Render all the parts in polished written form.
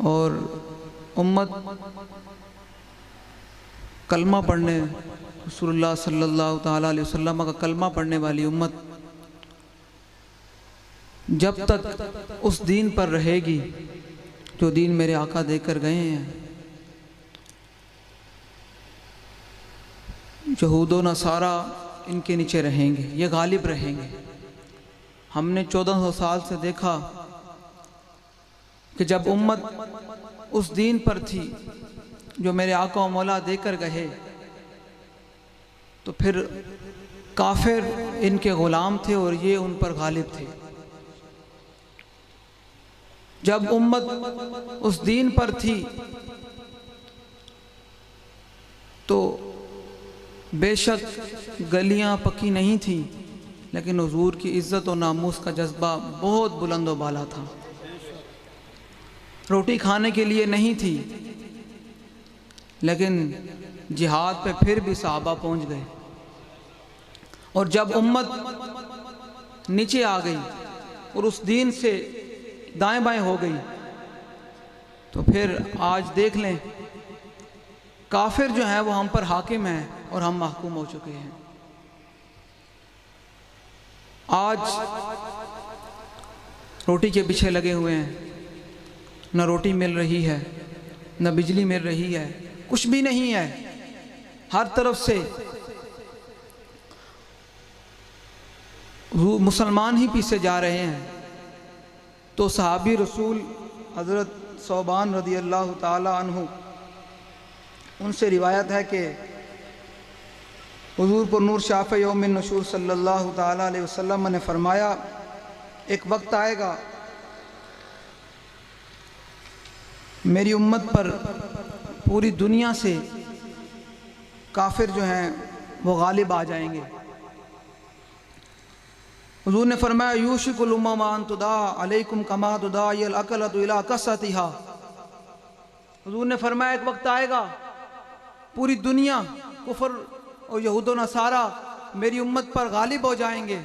اور امت کلمہ پڑھنے، رسول اللہ صلی اللہ تعالیٰ علیہ وسلم کا کلمہ پڑھنے والی امت جب تک اس دین پر رہے گی جو دین میرے آقا دے کر گئے ہیں، یہود و نصارہ ان کے نیچے رہیں گے، یہ غالب رہیں گے۔ ہم نے 1400 سال سے دیکھا کہ جب امت اس دین پر تھی جو میرے آقا و مولا دے کر گئے، تو پھر کافر ان کے غلام تھے اور یہ ان پر غالب تھے۔ جب امت اس دین پر تھی تو بے شک گلیاں پکی نہیں تھیں، لیکن حضور کی عزت و ناموس کا جذبہ بہت بلند و بالا تھا۔ روٹی کھانے کے لیے نہیں تھی، لیکن جہاد پہ پھر بھی صحابہ پہنچ گئے۔ اور جب امت نیچے آ گئی اور اس دین سے دائیں بائیں ہو گئی، تو پھر آج دیکھ لیں کافر جو ہیں وہ ہم پر حاکم ہیں اور ہم محکوم ہو چکے ہیں۔ آج روٹی کے پیچھے لگے ہوئے ہیں، نہ روٹی مل رہی ہے، نہ بجلی مل رہی ہے، کچھ بھی نہیں ہے۔ ہر طرف سے مسلمان ہی پیچھے جا رہے ہیں۔ تو صحابی رسول حضرت ثوبان رضی اللہ تعالی عنہ، ان سے روایت ہے کہ حضور پر نور شافع یوم النشور صلی اللہ تعالی علیہ وسلم نے فرمایا، ایک وقت آئے گا میری امت پر پوری دنیا سے کافر جو ہیں وہ غالب آ جائیں گے۔ حضور نے فرمایا، یوشک الامم ان تداع علیکم کما تداعی الاکلۃ الی کثرتھا۔ حضور نے فرمایا ایک وقت آئے گا پوری دنیا کفر اور یہود و نصارہ میری امت پر غالب ہو جائیں گے،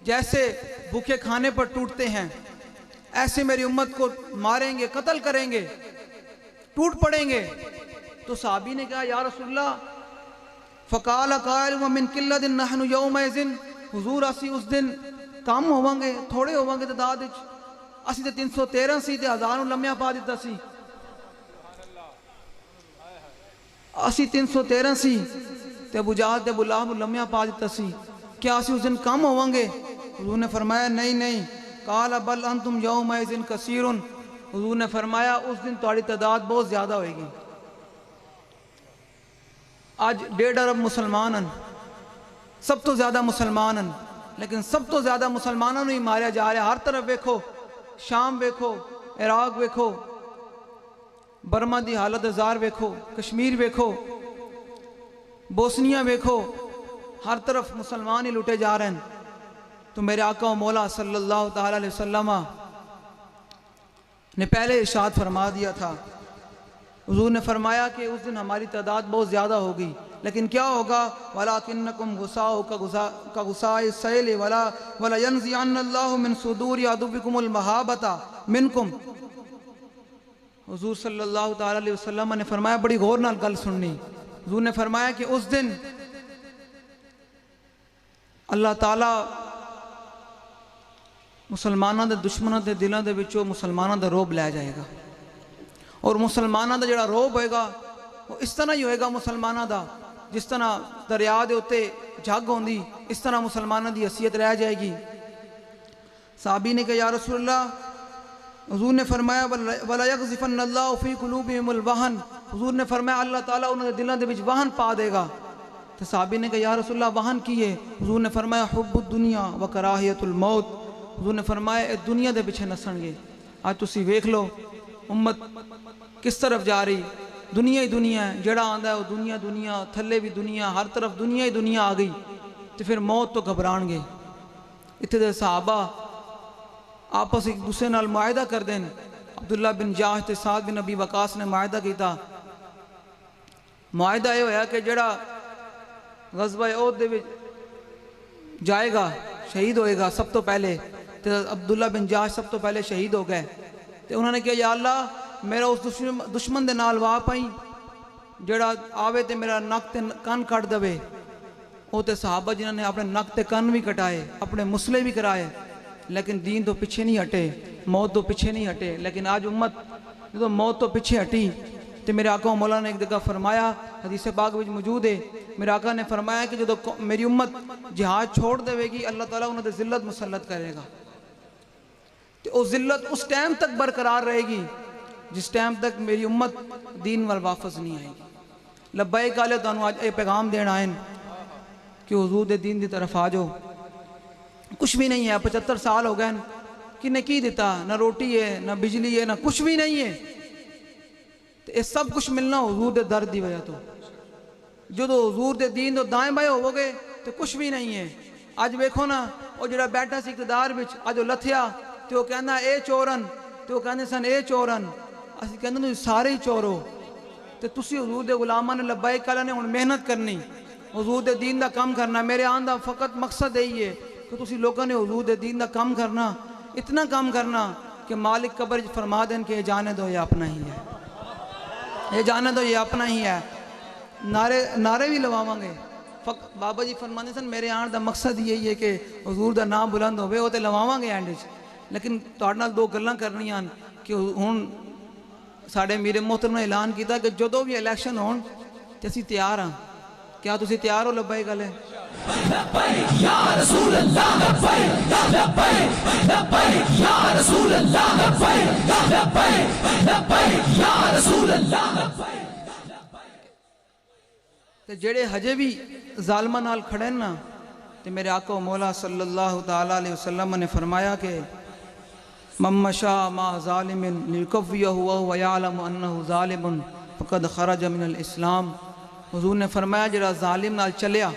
جیسے بھوکے کھانے پر ٹوٹتے ہیں ایسے میری امت کو ماریں گے، قتل کریں گے، ٹوٹ پڑیں گے۔ تو صحابی نے کہا یا رسول اللہ، فقال قائل ومن قلۃ نحن یومئذ، حضور اسی اس دن کم ہوواں گے، تھوڑے ہوواں گے تعداد وچ، اسی تے 313 سی تے ہزار نوں لمحہ پا دتا سی، اسی 313 سی تے ابو جہل تے ابو لہب لمحہ پا دتا سی، کیا اسی اس دن کم ہوواں گے؟ حضور نے فرمایا نہیں نہیں، قال بل انتم یومئذ کثیر، حضور نے فرمایا اس دن تمہاری تعداد بہت زیادہ ہوئے گی۔ آج 1.5 ارب مسلمان ہیں، سب تو زیادہ مسلمان ہیں، لیکن سب تو زیادہ مسلمانوں نے ہی ماریا جا رہا ہے۔ ہر طرف ویکھو، شام ویکھو، عراق ویکھو، برما دی حالت ہزار ویکھو، کشمیر ویکھو، بوسنیا ویکھو، ہر طرف مسلمان ہی لوٹے جا رہے ہیں۔ تو میرے آقا و مولا صلی اللہ تعالیٰ علیہ وسلم نے پہلے ارشاد فرما دیا تھا، حضور نے فرمایا کہ اس دن ہماری تعداد بہت زیادہ ہوگی، لیکن کیا ہوگا؟ وَلَكِنَّكُمْ غُثَاءٌ كَغُثَاءِ السَّيْلِ وَلَا يَنزِعَنَّ اللَّهُ مِن صُدُورِ عَدُوِّكُمُ الْمَحَابَّةَ مِنكُمْ۔ حضور صلی اللہ تعالیٰ علیہ وسلم نے فرمایا، بڑی غور نال گل سننی، حضور نے فرمایا کہ اس دن اللہ تعالیٰ مسلمانوں دے دشمنوں دے دلوں دے وچوں مسلمانوں دا روب لے جائے گا، اور مسلمانوں دا جڑا روب ہوئے گا وہ اس طرح ہی ہوئے گا مسلمانوں دا، جس طرح دریا دے اتے جھگ ہوندی، اس طرح مسلمانوں دی حیثیت رہ جائے گی۔ صحابی نے کہا یا رسول اللہ، حضور نے فرمایا وَلَا يَقْذِفَنَّ اللَّهُ فِي قُلُوبِهِمُ الْوَهْنَ، حضور نے فرمایا اللہ تعالیٰ انہوں نے دلوں دے وچ وہن پا دے گا۔ تو صحابی نے کہا یا رسول اللہ وہن کی ہے؟ حضور نے فرمایا حب الدنیا وکراہیت الموت، حضور نے فرمایا اے دنیا دے پیچھے نسن گے۔ آج تسی ویکھ لو امت کس طرف جا رہی، دنیا ہی دنیا ہے، جڑا آندا ہے وہ دنیا دنیا، تھلے بھی دنیا، ہر طرف دنیا ہی دنیا آ گئی، تو پھر موت تو گھبران گے۔ اتنے دے صحابہ آپس ایک دوسرے نال معاہدہ کر دیں، عبداللہ بن جاش تے سعد بن ابی وقاص نے معاہدہ کیتا، معاہدہ یہ ہویا کہ جڑا غزوہ احد دے وچ جائے گا شہید ہوئے گا سب تو پہلے، تے عبداللہ بن جاش سب تو پہلے شہید ہو گئے، تو انہوں نے کہا یا اللہ میرا اس دشمن دے نال وا پائی جڑا آوے تے میرا نک تے کن کٹ دے. وہ تے صحابہ جنہوں نے اپنے نک تے کن بھی کٹائے, اپنے مسلے بھی کرائے, لیکن دین تو پیچھے نہیں ہٹے, موت تو پیچھے نہیں ہٹے. لیکن آج امت جو موت تو پیچھے ہٹی تو میرے آقا و مولا نے ایک جگہ فرمایا, حدیث پاک میں موجود ہے, میرے آقا نے فرمایا کہ جو میری امت جہاد چھوڑ دے گی اللہ تعالیٰ انہوں نے ذلت مسلط کرے گا. تو وہ ذلت اس ٹائم تک برقرار رہے گی جس ٹائم تک میری امت دین وال واپس نہیں آئے گی. لبیک آلے تو انہوں آج پیغام دین آئیں کہ حضور دے دین دی طرف آ جاؤ. کچھ بھی نہیں ہے, 75 سال ہو گئے کہ نے کی دیتا, نہ روٹی ہے نہ بجلی ہے نہ کچھ بھی نہیں ہے. تو یہ سب کچھ ملنا حضور دے درد دی وجہ تو. جو حضور دے دین تو دائیں بائیں ہو گے تو کچھ بھی نہیں ہے. اج ویکھو نا وہ جڑا بیٹھا سی اقتدار وچ اج وہ لتھیا تو وہ کہنا اے چورن, تو وہ کہنے سن اے چورن, اسی کہندے تسی سارے ہی چورو. تو تسی حضور دے غلاماں نے لبیک کہلا نے ہن محنت کرنی, حضور دے دین دا کم کرنا. میرے آن دا فقط مقصد یہی ہے کہ تسی لوگوں نے حضور دے دین دا کم کرنا, اتنا کم کرنا کہ مالک قبر فرما دیں کہ یہ جانے دو یہ اپنا ہی ہے, یہ جانے دو یہ اپنا ہی ہے. نعرے بھی لواواں گے. بابا جی فرماندے سن میرے آن دا مقصد یہی ہے کہ حضور دا نام بلند ہوئے, وہ تے لواواں گے اینڈ وچ. لیکن تہاڈے نال دو گلاں کرنیاں کہ ہن ساڈے میرے محترم نے اعلان کیتا کہ جدوں بھی الیکشن ہون تے اسی تیار ہاں. کیا تسی تیار ہو لبیک گلے؟ لبیک یا رسول اللہ, لبیک لبیک لبیک یا رسول اللہ, لبیک لبیک لبیک یا رسول اللہ. تے جڑے ہجے بھی ظالماں نال کھڑے نا تے میرے آقا و مولا صلی اللہ تعالی علیہ وسلم نے فرمایا کہ من مشى مع ظالم ليكفيه وهو يعلم انه ظالم فقد خرج من الاسلام. حضور نے فرمایا جڑا ظالم نال چلیا,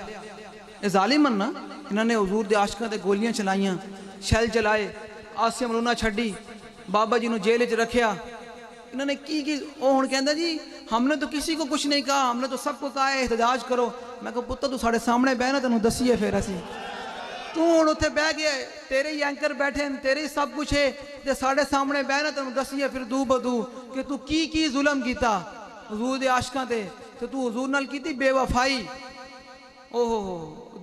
اے ظالم نا انہوں نے حضور دے عاشقاں تے گولیاں چلائیاں, شیل چلائے, آسیہ ملونہ چھڈی, بابا جی نو جیل وچ رکھیا. انہوں نے کی وہ ہن کہندا جی ہم نے تو کسی کو کچھ نہیں کہا, ہم نے تو سب کو کہا ہے احتجاج کرو. میں کہا پتر تو ساڑھے سامنے بہنا تینوں دسیے پھر اسی تو ہن اتھے بہ گیا, تیرے ہی اینکر بیٹھے ہیں, تیرے ہی سب کچھ ہے, تے ساڑھے سامنے بہنا تینوں دسیے پھر دو بدو کہ تو کی ظلم کیتا حضور دے عاشقاں تے. تو حضور نال کیتی بے وفائی,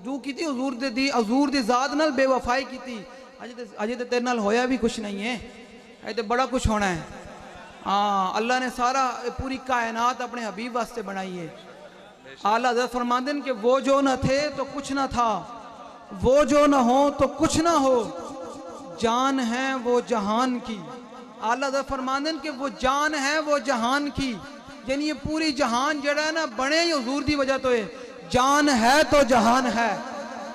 جو کیتی حضور دی ذات نال بے وفائی کیتی. اجے تے تیرے نال ہویا بھی کچھ نہیں ہے, اجے تے بڑا کچھ ہونا ہے. ہاں اللہ نے سارا پوری کائنات اپنے حبیب واسطے بنائی ہے. اعلیٰ حضرت فرماندے ہیں کہ وہ جو نہ تھے تو کچھ نہ تھا, وہ جو نہ ہو تو کچھ نہ ہو, جان ہے وہ جہان کی. اعلیٰ حضرت فرماندے ہیں کہ وہ جان ہے وہ جہان کی, یعنی یہ پوری جہان جڑا ہے نا بنے ہی حضور دی وجہ تو ہے. جان ہے تو جہان ہے.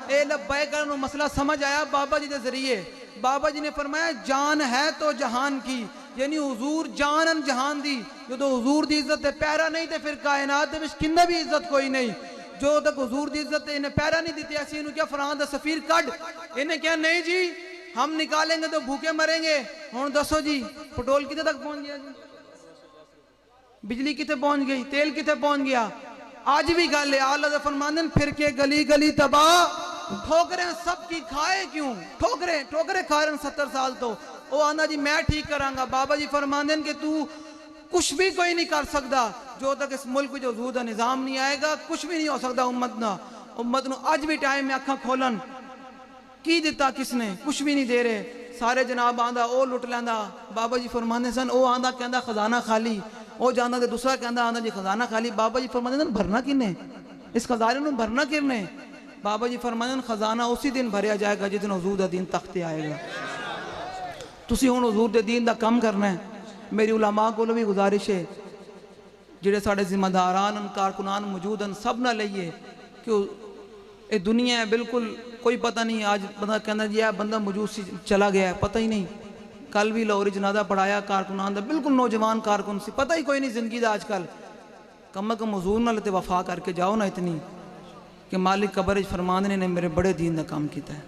اے لبیک کرنو مسئلہ سمجھ آیا بابا جی دے ذریعے. بابا جی نے فرمایا جان ہے تو جہان کی, یعنی حضور جانن جہان دی. جو تو حضور دی عزت دے پیرا نہیں تے پھر کائنات دے وچ کندہ بھی عزت کوئی نہیں. جو تک حضور دی عزت دے انہیں پیرا نہیں دیتی ایسی انہوں کیا فرحان دا سفیر کڈ, انہیں کیا نہیں جی ہم نکالیں گے تو بھوکے مریں گے. ہون دسو جی پٹرول کتے تک پہنچ گیا جی, بجلی کتے پہنچ گئی, تیل کتے پہنچ گیا. آج بھی گل ہے اعلیٰ حضرت فرماندے ہیں پھر کے گلی گلی تباہ, ٹھوکریں سب کی کھائے کیوں, ٹھوکریں کھا رہے ہیں 70 سال تو. وہ آنا جی میں ٹھیک کرانگا. بابا جی فرماندے ہیں کہ تو کچھ بھی کوئی نہیں کر سکتا جو تک اس ملک جو حضور دا نظام نہیں آئے گا, کچھ بھی نہیں ہو سکتا. امت نو آج بھی ٹائم میں اکھاں کھولن کی دیتا کس نے, کچھ بھی نہیں دے رہے. سارے جناب آندہ او لٹ لیندہ. بابا جی فرماندے سن او آندہ کہندہ خزانہ خالی, او جاندہ دے دوسرا کہندہ آندہ جی خزانہ خالی. بابا جی فرماندے سن بھرنا کنے, اس خزانے نو بھرنا کرنے. بابا جی فرماندے سن خزانہ اسی دن بھریا جائے گا جس دن حضور دا دین تختے آئے گا. تسی ہون حضور دے دین دا کم کرنا ہے. میری علماء کو بھی گزارش ہے جڑے ساڑے ذمہ داران کارکنان موجود ہیں سب نہ لئیے کہ یہ دنیا ہے بالکل کوئی پتہ نہیں. آج بندہ کہنا جی ہے بندہ موجود سی چلا گیا ہے, پتہ ہی نہیں. کل بھی لاہوری جنازہ پڑھایا کارکنان دا, بالکل نوجوان کارکن سی, پتہ ہی کوئی نہیں زندگی دا. آج کل کم از کم حضور نہ لیتے وفا کر کے جاؤ نا اتنی کہ مالک قبر فرماندے نے میرے بڑے دین دا کام کیتا ہے.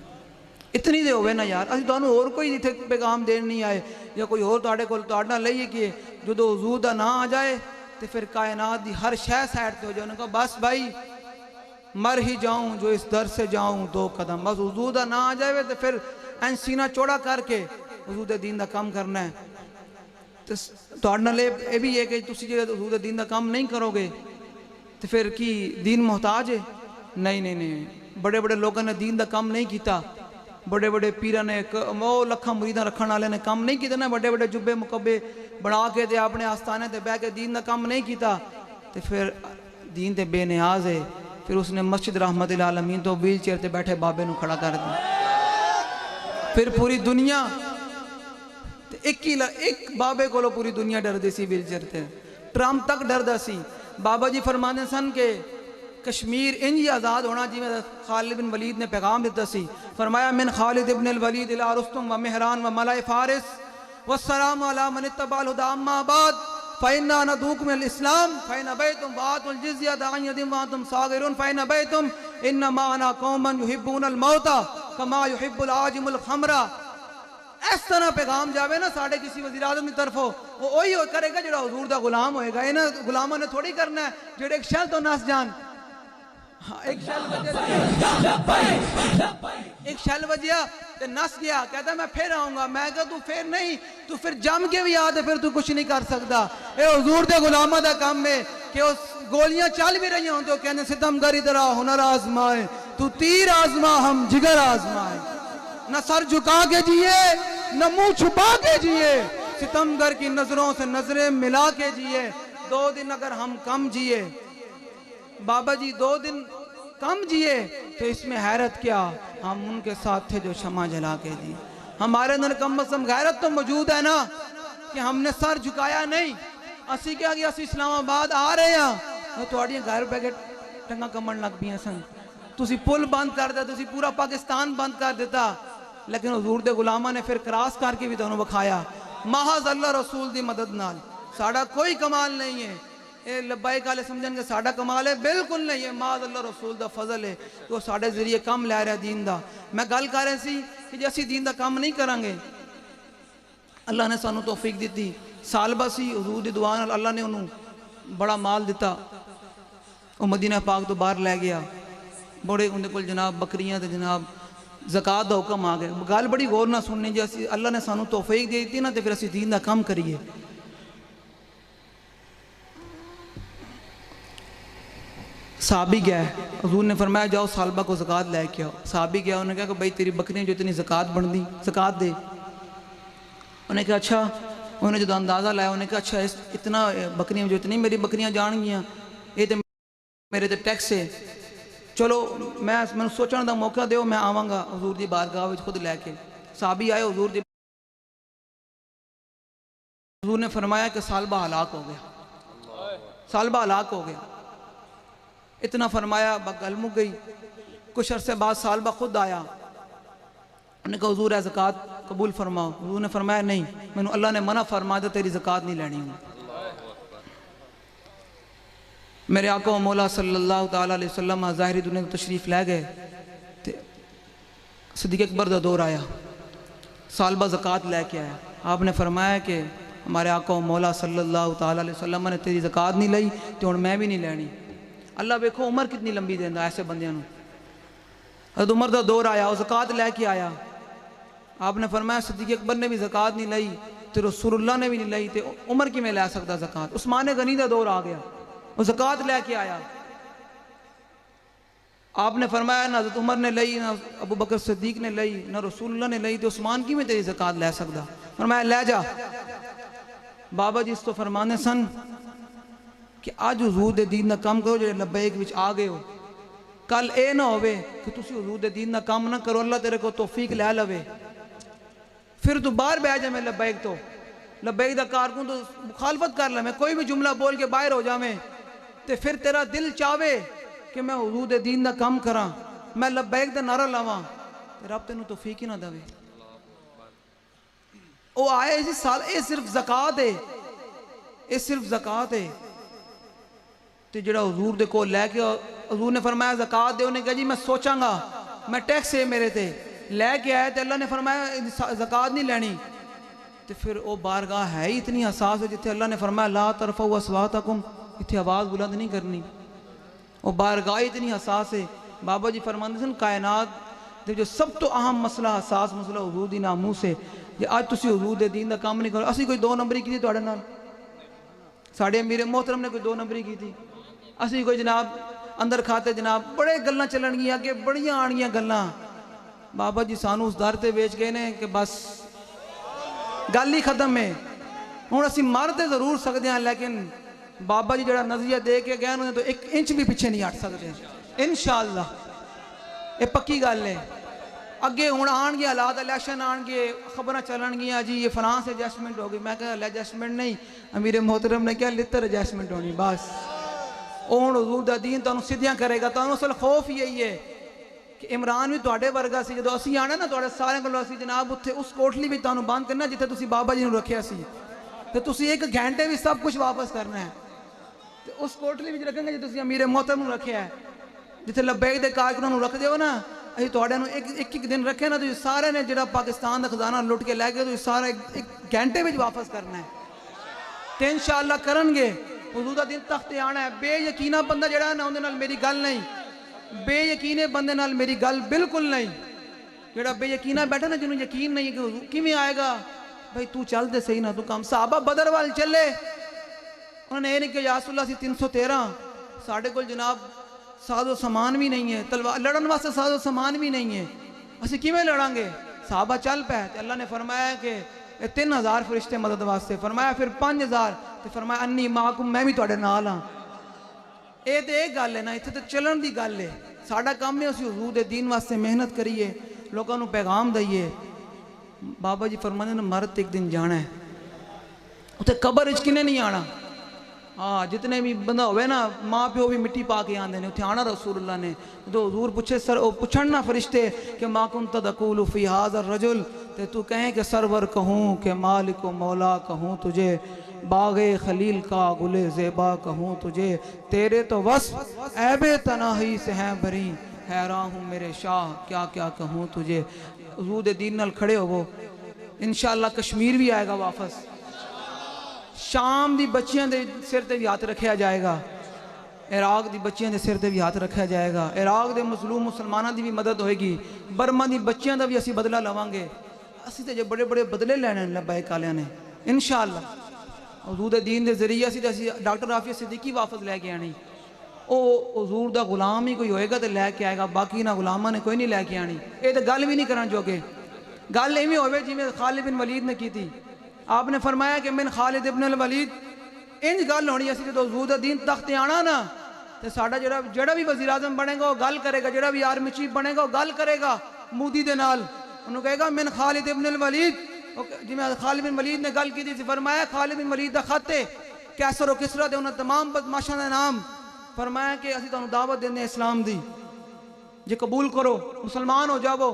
اتنی دے ہوئے نا یار, اسی تانوں اور کوئی اتنے پیغام دین نہیں آئے یا کوئی اور تاڑے کو تاڑنا لئیے کہ جو دو حضور دا نہ آ جائے تو پھر کائنات دی ہر شے سائٹ تے ہو جائے. انہوں نے کہا بس بھائی مر ہی جاؤں جو اس در سے جاؤں 2 قدم. بس حضور دا نہ آ جائے تو پھر این سینہ چوڑا کر کے حضور دے دین دا کام کرنا ہے. ਤੇ ਤੁਹਾਡੇ ਨਾਲ ਇਹ ਵੀ ਹੈ ਕਿ ਤੁਸੀਂ ਜੇ ਹਜ਼ੂਰ ਦੇ ਦੀਨ ਦਾ ਕੰਮ ਨਹੀਂ ਕਰੋਗੇ ਤੇ ਫਿਰ ਕੀ ਦੀਨ ਮੁਹਤਾਜ ਹੈ? ਨਹੀਂ ਨਹੀਂ ਨਹੀਂ, ਬੜੇ ਬੜੇ ਲੋਕਾਂ ਨੇ ਦੀਨ ਦਾ ਕੰਮ ਨਹੀਂ ਕੀਤਾ, ਬੜੇ ਬੜੇ ਪੀਰਾਂ ਨੇ ਉਹ ਲੱਖਾਂ ਮੁਰੀਦਾਂ ਰੱਖਣ ਵਾਲਿਆਂ ਨੇ ਕੰਮ ਨਹੀਂ ਕੀਤਾ ਨਾ, ਵੱਡੇ ਵੱਡੇ ਜੁੱਬੇ ਮੁਕੱਬੇ ਬਣਾ ਕੇ ਤੇ ਆਪਣੇ ਆਸਤਾਨੇ ਤੇ ਬਹਿ ਕੇ ਦੀਨ ਦਾ ਕੰਮ ਨਹੀਂ ਕੀਤਾ ਤੇ ਫਿਰ ਦੀਨ ਤੇ ਬੇਨਿਆਜ਼ ہے۔ پھر اس نے مسجد رحمت العالمین تو ویل چیئر تے بیٹھے بابے نو کھڑا کر دی، پھر پوری دنیا ایک بابے کو پوری دنیا ڈر دی سی ویل چیئر تے، ٹرمپ تک ڈر دا سی۔ بابا جی فرمانے سن کہ کشمیر انجی آزاد ہونا جی میں خالد بن ولید نے پیغام دیتا سی، فرمایا من خالد بن الولید الى رستم و مہران و ملائے فارس والسلام علی من اتبع الہدی اما بعد فَإِنَّا نَدُوكُمْ الْإِسْلَامِ فَإِنَّ بَيْتُمْ وَآتُوا الْجِزْيَةَ عَنْ يَدٍ وَأَنْتُمْ صَاغِرُونَ فَإِنَّ بَيْتُمْ إِنَّمَا أَنَا قَوْمًا يُحِبُّونَ الْمَوْتَ كَمَا يُحِبُّ الْعَاجِمُ الْخَمْرَ۔ اس طرح پیغام جاوے نا ساڑھے کسی وزیر اعظم کی طرف ہو، وہ وہی کرے گا جڑا حضور دا غلام ہوئے گا، انہاں غلاموں نے تھوڑی کرنا ہے جڑے ایک شل تو نس جان۔ ایک شل وجہ تے نس گیا، کہتا ہے میں پھر آؤں گا، میں کہا تو پھر نہیں، تو پھر جم کے بھی آتے پھر تو کچھ نہیں کر سکتا۔ اے حضور دے غلامہ دا کام ہے کہ اس گولیاں چل بھی رہی ہوں تو کہنے ستمگر ادھر آ ہنر آزمائے، تو تیر آزما ہم جگر آزمائے، نہ سر جھکا کے جیے نہ منہ چھپا کے جیے، ستمگر کی نظروں سے نظریں ملا کے جیے، 2 دن اگر ہم کم جیے بابا جی 2 دن کم جیے تو اس میں حیرت کیا، ہم ان کے ساتھ تھے جو شمع جلا کے دی۔ ہمارے اندر کم از کم غیرت تو موجود ہے نا کہ ہم نے سر جھکایا نہیں، اسی کیا کہ اسی اسلام آباد آ رہے ہیں تو آڑیاں گھر پہ کے ٹنگا کمڑ لگ بھی ہیں سن، تسی پل بند کر دیتا، تسی پورا پاکستان بند کر دیتا، لیکن حضور دے غلامہ نے پھر کراس کر کے بھی تو انہوں بکھایا، محض اللہ رسول دی مدد نال، ساڑھا کوئی کمال نہیں ہے۔ اے لبائی کالے سمجھن کہ ساڑھا کمال ہے، بالکل نہیں ہے، محض اللہ رسول دا فضل ہے، تو ساڑھے ذریعے کم لے رہا دین دا۔ میں گل کر رہے سی کہ جیسی دین دا کام نہیں کرانگے، اللہ نے سانو توفیق دیتی، سالبہ سی حضور دی دعا نال اللہ نے انہوں بڑا مال دیتا، وہ مدینہ پاک تو باہر لے گیا، بڑے اندے کل جناب بکریاں تے جناب زکاة دا حکم آ گئے، گل بڑی غور نہ سننی جیسی اللہ نے سانو توفیق دیتی نا تے پھر اسی دین دا کام کریے۔ صحابی گیا ہے، حضور نے فرمایا جاؤ سالبہ کو زکاة لے کے آؤ، صحابی گیا، انہوں نے کہا کہ بھائی تیری بکریاں جو اتنی زکاة بن دی زکاة دے، انہوں نے کہا اچھا، انہوں نے جو اندازہ لایا انہوں نے کہا اچھا اتنا بکریاں جو اتنی میری بکریاں جان گیاں یہ تو میرے تے ٹیکس ہے، چلو میں سوچنے دا موقع دیو میں آواں گا حضور دی بارگاہ وچ خود لے کے۔ صحابی آئے حضور دی، حضور نے فرمایا کہ سالبہ ہلاک ہو گیا، سالبہ ہلاک ہو گیا، اتنا فرمایا گل مک گئی۔ کچھ عرصے بعد سالبہ خود آیا، انہوں نے کہا حضور ہے زکاة قبول فرماؤ، حضور نے فرمایا نہیں، میں نے اللہ نے منع فرما دیا تیری زکاة نہیں لینی ہوں۔ میرے آقا و مولا صلی اللہ تعالیٰ علیہ وسلم ظاہری دنیا کو تشریف لے گئے، صدیق اکبر دا دور آیا، سالبہ زکاة لے کے آیا، آپ نے فرمایا کہ ہمارے آقا و مولا صلی اللہ تعالیٰ علیہ وسلم نے تیری زکاة نہیں لئی تو ہن میں بھی نہیں لینی۔ اللہ بیکھو عمر کتنی لمبی دیندہ ایسے بندیاں نوں۔ حضرت عمر دا دور آیا، وہ زکاة لے کے آیا، آپ نے فرمایا صدیق اکبر نے بھی زکاة نہیں لئی تو رسول اللہ نے بھی نہیں لئی تو عمر کی میں لے سکتا زکاة۔ عثمان غنی دا دور آ گیا، وہ زکاة لے کے آیا، آپ نے فرمایا نہ حضرت عمر نے لئی نہ ابو بکر صدیق نے لئی نہ رسول اللہ نے لئی تو عثمان کی میں تیری زکاة لے سکتا، فرمایا لے جا۔ بابا جی اس تو فرمانے سن کہ آج حضور دے دین دا کام کرو جو لبیک وچ آ گئے ہو، کل اے نہ ہوئے کہ تسی حضور دے دین دا کام نہ کرو اللہ تیرے کو توفیق لے لوے، پھر تو باہر بہ جا میں لبیک تو لبیک دا کارکن تو مخالفت کر لے، میں کوئی بھی جملہ بول کے باہر ہو جاویں تے پھر تیرا دل چاہے کہ میں حضور دے دین دا کام کراں، میں لبیک دا نعرہ لاواں تے رب تینوں توفیق ہی نہ دے۔ او آئے اسی سال اے صرف زکاة ہے، اے صرف زکاة ہے تے جڑا حضور دے کو لے کے حضور نے فرمایا زکاة دے، انہیں کہا جی میں سوچاں گا، میں ٹیکس ہے میرے تے لے کے آئے تے اللہ نے فرمایا زکاة نہیں لینی تے پھر او بارگاہ ہے ہی اتنی حساس ہے جتھے اللہ نے فرمایا لا ترفعوا اصواتکم، اتھے آواز بلند نہیں کرنی، وہ بارگاہ اتنی حساس ہے۔ بابا جی فرماندے سن کائنات جو سب تو اہم مسئلہ حساس مسئلہ حضور دی ناموس ہے، ਜੇ ਅੱਜ ਤੁਸੀਂ ਹਜ਼ੂਰ ਦੇ ਦੀਨ ਦਾ ਕੰਮ ਨਹੀਂ ਕਰੋ। ਅਸੀਂ ਕੋਈ 2 ਨੰਬਰੀ ਕੀਤੀ ਤੁਹਾਡੇ ਨਾਲ? ਸਾਡੇ ਅਮੀਰ ਮੁਹਤਰਮ ਨੇ ਕੋਈ 2 ਨੰਬਰੀ ਕੀਤੀ? ਅਸੀਂ ਕੋਈ ਜਨਾਬ ਅੰਦਰ ਖਾਤੇ ਜਨਾਬ ਬੜੇ ਗੱਲਾਂ ਚੱਲਣਗੀਆਂ ਅੱਗੇ, ਬੜੀਆਂ ਆਣਗੀਆਂ ਗੱਲਾਂ। ਬਾਬਾ ਜੀ ਸਾਨੂੰ ਉਸ ਦਰ ਤੇ ਵੇਚ ਗਏ ਨੇ ਕਿ ਬਸ ਗੱਲ ਹੀ ਖਤਮ ਹੈ। ਹੁਣ ਅਸੀਂ ਮਰ ਤੇ ਜ਼ਰੂਰ ਸਕਦੇ ਹਾਂ, ਲੇਕਿਨ ਬਾਬਾ ਜੀ ਜਿਹੜਾ ਨਜ਼ਰੀਆ ਦੇ ਕੇ ਗਏ ਉਹਨਾਂ ਤੋਂ 1 ਇੰਚ ਵੀ ਪਿੱਛੇ ਨਹੀਂ ਹਟ ਸਕਦੇ ਇਨਸ਼ਾਅੱਲਾ। ਇਹ ਪੱਕੀ ਗੱਲ ਹੈ। ਅੱਗੇ ਹੁਣ ਆਣਗੇ ਹਾਲਾਤ, ਇਲੈਕਸ਼ਨ ਆਣਗੇ, ਖਬਰਾਂ ਚੱਲਣਗੀਆਂ ਜੀ ਇਹ ਫਲਾਂ سے ਐਡਜਸਟਮنٹ ਹੋ ਗਈ। ਮੈਂ ਕਿਹਾ ਐਡਜਸਟਮنٹ ਨਹੀਂ, ਅਮੀਰ ਮੁਹਤਰਮ ਨੇ ਕਿਹਾ ਲਿੱਤਰ ਐਡਜਸਟਮنٹ ਹੋਣੀ ਬਸ। ਉਹ ਹੁਣ ਹਜ਼ੂਰ ਦਾ ਦੀਨ ਤੁਹਾਨੂੰ ਸਿੱਧੀਆਂ ਕਰੇਗਾ। ਤੁਹਾਨੂੰ ਅਸਲ ਖੌਫ ਹੀ ਇਹੀ ਹੈ کہ عمران بھی تواڈے ورگا سی، جدو اسی آنا نا تواڈے سارے کولوں اسی جناب اتھے اس کوٹلی بھی تانوں بند کرنا جتھے تسی بابا جی نوں رکھیا سی، تے تسی 1 گھنٹے بھی سب کچھ واپس کرنا ہے۔ تے اس کوٹلی وچ رکھیں گے جے تسی امیر محترم نوں رکھیا ہے، جتھے لبیک دے کارکناں نوں رکھ دیو نا، اسی تواڈے نوں ایک دن رکھے نا تو سارے نے جڑا پاکستان دا خزانہ لٹ کے لے گئے تو سارا 1 گھنٹے وچ واپس کرنا ہے۔ تے انشاءاللہ کرن گے۔ حضور دا دین تخت آنا ہے۔ بے یقینہ بندہ جڑا ہے نا اون دے نال میری گل نہیں، بے یقینے بندے نال میری گل بالکل نہیں۔ جڑا بے یقینہ بیٹھا نا جنہوں یقین نہیں کہ حضور کیویں آئے گا، بھائی تو چل دے صحیح نہ تو کام۔ صحابہ بدر وال چلے، انہوں نے یہ نہیں کہ یا رسول اللہ سی 313 ساڑھے کول جناب ساز و سامان بھی نہیں ہے، تلوار لڑن واسطے ساز و سامان بھی نہیں ہے، اسی کیویں لڑاں گے؟ صحابہ چل پے تے اللہ نے فرمایا کہ 3000 فرشتے مدد واسطے، فرمایا پھر 5000 تے فرمایا انی معکم میں بھی تواڈے نال ہاں۔ یہ تو ایک گل ہے نا، اتنے تو چلن دی گل ہے۔ ساڈا کام ہے اسی حضور دے دین واسطے محنت کریے، لوگوں نوں پیغام دئیے۔ بابا جی فرمانے نے مرد ایک دن جانا ہے، اتنے قبر وچ کنے نہیں آنا۔ ہاں جتنے بھی بندہ ہوئے نا ماں پیو بھی مٹی پا کے آندے نے، اتنے آنا رسول اللہ نے۔ تو حضور پوچھن نا فرشتے کہ ما کنت تقول فی ھذا الرجل، تے تو کہیں کہ سرور کہوں کہ مالک و مولا کہوں تجھے، باغ خلیل کا گل زیبا کہوں تجھے، تیرے تو وصف عیب تناہی سے ہیں بری، حیران ہوں میرے شاہ کیا کیا کہوں تجھے۔ حضور دے دین نال کھڑے ہو، انشاءاللہ کشمیر بھی آئے گا واپس، شام دی بچیاں دے سر تے بھی ہاتھ رکھیا جائے گا، عراق دی بچیاں دے سر تے بھی ہاتھ رکھیا جائے گا، عراق دے مظلوم مسلمانہ دی بھی مدد ہوئے گی، برما دی بچیاں دا بھی اسی بدلہ لوانگے گے۔ اسی تے جو بڑے بڑے بدلے لینے لبیک آلیاں نے انشاءاللہ۔ حضور دے دین دے ذریعہ سی تے اسی ڈاکٹر عافیہ صدیقی واپس لے کے آنی، او حضور دا غلام ہی کوئی ہوئے گا تے لے کے آئے گا، باقی نہ غلامہ نے کوئی نہیں لے کے آنی۔ اے تے گل بھی نہیں کرن جو کہ گل ایویں ہوئے جی میں خالد بن ولید نے کی تھی۔ آپ نے فرمایا کہ من خالد ابن الولید، انج گل ہونی اسی جدو حضور دا دین تخت آنا نا تے ساڈا جڑا بھی وزیر اعظم بنے گا وہ گل کرے گا، جڑا بھی آرمی چیف بنے گا وہ گل کرے گا مودی دے نال، انہوں کہے گا من خالد ابن الولید۔ جی میں خالد بن ولید نے گل کی تھی، فرمایا خالد بن ولید دا خط ہے کیسر و کسرا دے انہوں تمام بدماشاں دے نام، فرمایا کہ اسی تانوں دعوت دینے اسلام دی، جے قبول کرو مسلمان ہو جاؤ،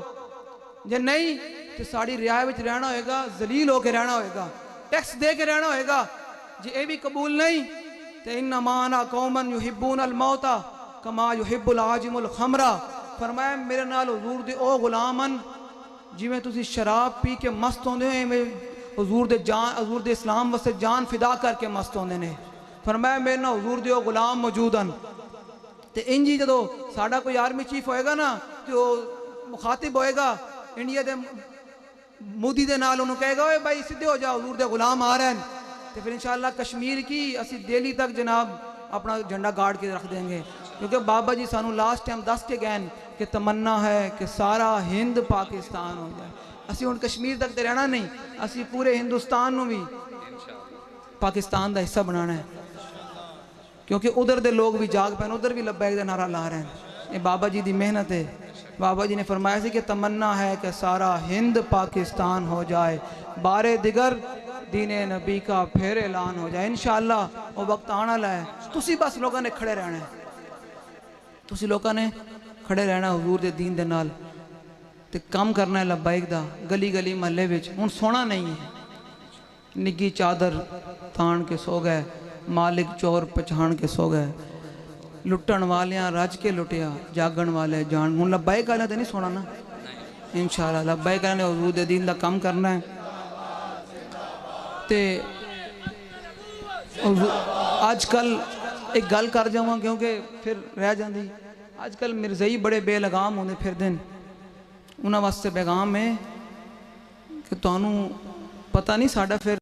جے نہیں تو ساڑی رعایت وچ رہنا ہوئے گا، ذلیل ہو کے رہنا ہوئے گا، ٹیکس دے کے رہنا ہوئے گا۔ جے اے بھی قبول نہیں تو انما انا قوما یحبون الموت کما یحب العاجم الخمر، فرمایا میرے نال حضور دے او غلامن جی میں تسی شراب پی کے مست ہوندے ہیں، میں حضور دے اسلام واسطے جان فدا کر کے مست ہوندے نے، فرمایا میرے نال حضور دے او غلام موجودن۔ تے انجی جدو ساڑا کوئی آرمی چیف ہوئے گا نا تو مخاطب ہوئے گا انڈیا دے مودی دے نال، انہوں کہے گا اوے بھائی سدھے ہو جاؤ حضور دے غلام آ رہے ہیں، تو پھر انشاءاللہ کشمیر کی اسی دہلی تک جناب اپنا جھنڈا گاڑ کے رکھ دیں گے، کیونکہ بابا جی سانو لاسٹ ٹائم دس کے گئے کہ تمنا ہے کہ سارا ہند پاکستان ہو جائے۔ اسی ان کشمیر تک تے رہنا نہیں، اسی پورے ہندوستان نو بھی پاکستان دا حصہ بنانا ہے، کیونکہ ادھر دے لوگ بھی جاگ پہن، ادھر بھی لبیک دے نعرہ لا رہے ہیں۔ یہ بابا جی دی محنت ہے۔ بابا جی نے فرمایا سی کہ تمنا ہے کہ سارا ہند پاکستان ہو جائے، بارے دیگر دین نبی کا پھر اعلان ہو جائے۔ انشاءاللہ وہ وقت آنا لائے، تسی بس لوگوں نے کھڑے رہنا ہے، تسی لوگوں نے کھڑے رہنا حضور دے دین دے نال تے کام کرنا ہے لبیک دا، گلی گلی محلے وچ۔ ہن سونا نہیں ہے، نگی چادر تان کے سو گئے، مالک چور پہچان کے سو گئے، لٹن والیاں رج کے لٹیا، جاگن والے جان۔ ہن لبیک والے تے نہیں سونا نا، انشاءاللہ لبیک والے نے حضور دے دین دا کام کرنا ہے۔ تے آج کل ایک گل کر جاواں کیونکہ پھر رہ جاندی، آج کل مرزائی بڑے بے لگام ہونے پھر دن، انہاں واسطے پیغام ہے کہ ਕਿ ਤੁਹਾਨੂੰ ਪਤਾ ਨਹੀਂ ਸਾਡਾ ਫਿਰ